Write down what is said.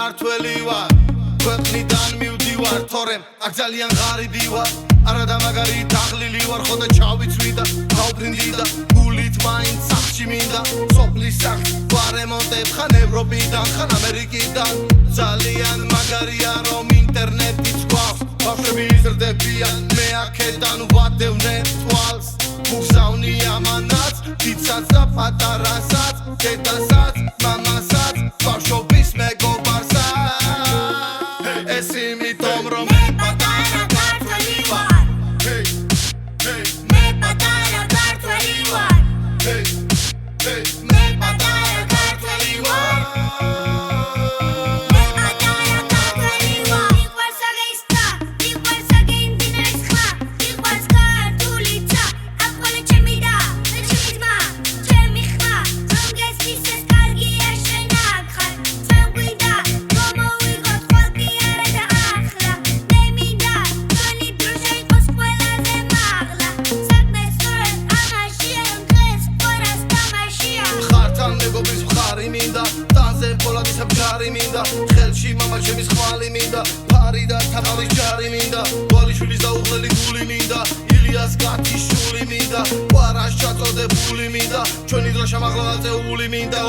ქართველი ვარ ქვეყნიდან მივდივარ თორემ აქ ძალიან ღარიბი ვარ არა და მაგარი დაღლილი ვარ ხო და ჩავიცვი და გავბრინდი და გულით მაინც სახში მინდა სოფლის სახს ვარემონტებ ხან ევროპიდან ხან ამერიკიდან ძალიან მაგარია რომ ინტერნეტიც გვაქვს ბავშვები იზრდებიან მე აქედან ვადევნე თვალს მუგზავნი ამანაც დიდსაც და პატარასაც დედასაც მამასაც ბავშვობის მეგობარსაც ეს იმიტომ რომ მე პატარა ქართველი ვარ მე პატარა ქართველი ვარ მე პატარა ქართველი ვარ ტანზე პოლადის ბგარი მინდა ხელში მამა ჩემის ხმალი მინდა ფარი და თაყავის ჯარი მინდა გვალიშვილის დაუღლელი გული მინდა ილიას გათიშული მინდა ყვარას ჩაწოდებული მინდა ჩვენი დროშა მაღლა აწეული მინდა